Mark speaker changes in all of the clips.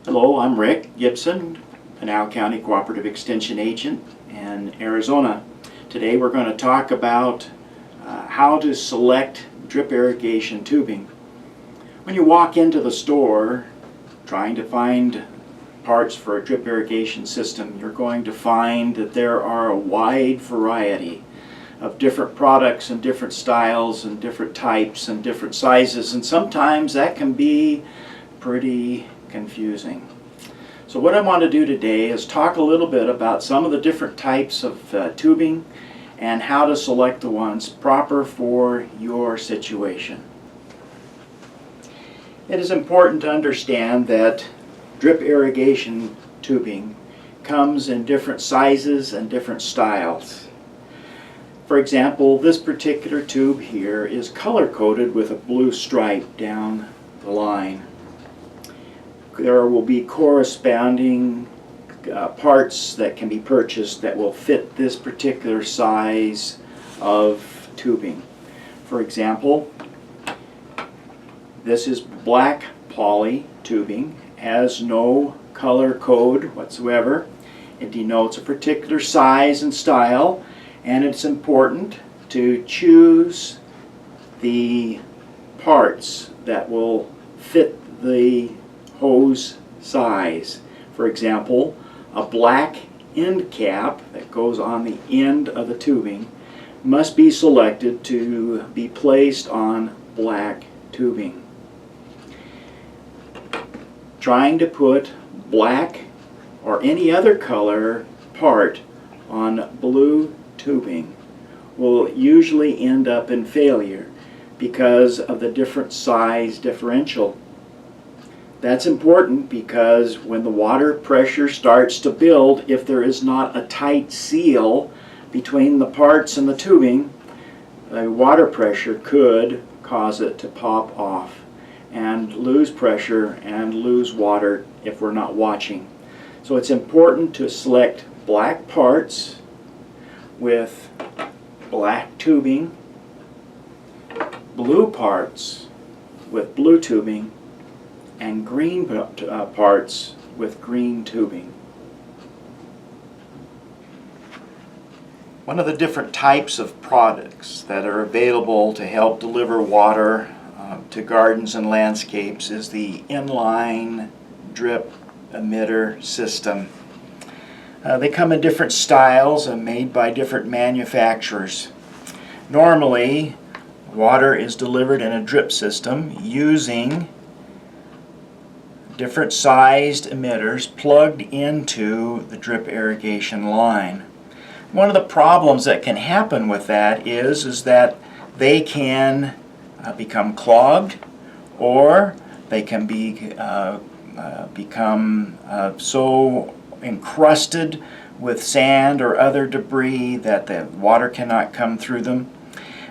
Speaker 1: Hello, I'm Rick Gibson, Pinal County Cooperative Extension Agent in Arizona. Today we're going to talk about how to select drip irrigation tubing. When you walk into the store trying to find parts for a drip irrigation system, you're going to find that there are a wide variety of different products and different styles and different types and different sizes, and sometimes that can be pretty confusing. So what I want to do today is talk a little bit about some of the different types of tubing and how to select the ones proper for your situation. It is important to understand that drip irrigation tubing comes in different sizes and different styles. For example, this particular tube here is color-coded with a blue stripe down the line. There will be corresponding parts that can be purchased that will fit this particular size of tubing. For example, this is black poly tubing, has no color code whatsoever. It denotes a particular size and style, and it's important to choose the parts that will fit the hose size. For example, a black end cap that goes on the end of the tubing must be selected to be placed on black tubing. Trying to put black or any other color part on blue tubing will usually end up in failure because of the different size differential. That's important because when the water pressure starts to build, if there is not a tight seal between the parts and the tubing, the water pressure could cause it to pop off and lose pressure and lose water if we're not watching. So it's important to select black parts with black tubing, blue parts with blue tubing, and green parts with green tubing. One of the different types of products that are available to help deliver water to gardens and landscapes is the inline drip emitter system. They come in different styles and made by different manufacturers. Normally, water is delivered in a drip system using different sized emitters plugged into the drip irrigation line. One of the problems that can happen with that is that they can become clogged, or they can become so encrusted with sand or other debris that the water cannot come through them.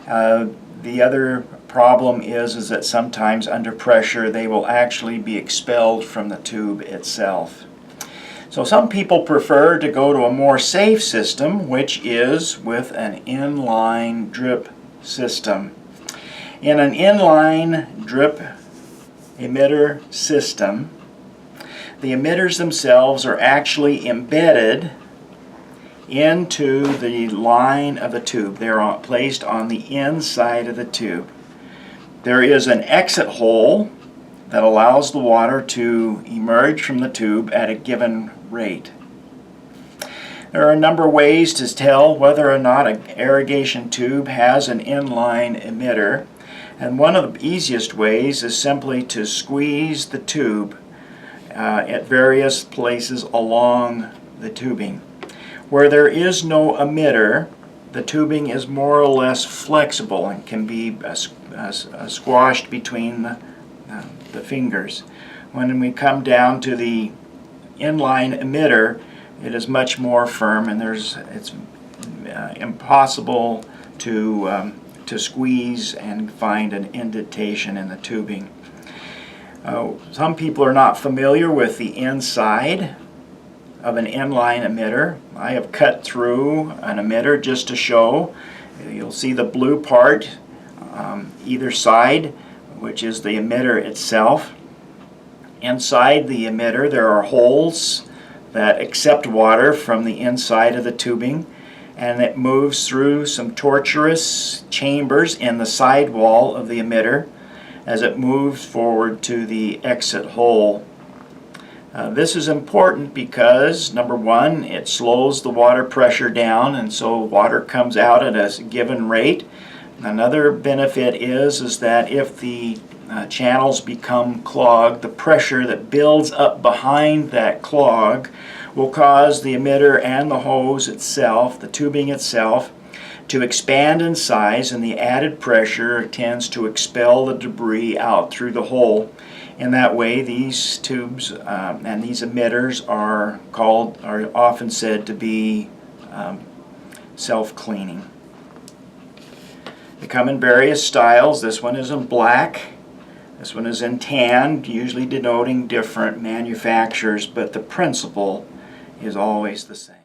Speaker 1: The other problem is that sometimes under pressure they will actually be expelled from the tube itself. So some people prefer to go to a more safe system, which is with an inline drip system. In an inline drip emitter system, the emitters themselves are actually embedded into the line of the tube. They're placed on the inside of the tube. There is an exit hole that allows the water to emerge from the tube at a given rate. There are a number of ways to tell whether or not an irrigation tube has an inline emitter, and one of the easiest ways is simply to squeeze the tube at various places along the tubing. Where there is no emitter, the tubing is more or less flexible and can be squashed between the fingers. When we come down to the inline emitter, it is much more firm, and it's impossible to squeeze and find an indentation in the tubing. Some people are not familiar with the inside of an inline emitter. I have cut through an emitter just to show. You'll see the blue part either side, which is the emitter itself. Inside the emitter there are holes that accept water from the inside of the tubing, and it moves through some tortuous chambers in the sidewall of the emitter as it moves forward to the exit hole. This is important because, number one, it slows the water pressure down, and so water comes out at a given rate. Another benefit is that if the channels become clogged, the pressure that builds up behind that clog will cause the emitter and the hose itself, the tubing itself, to expand in size, and the added pressure tends to expel the debris out through the hole. In that way, these tubes and these emitters are often said to be self-cleaning. They come in various styles. This one is in black. This one is in tan, usually denoting different manufacturers, but the principle is always the same.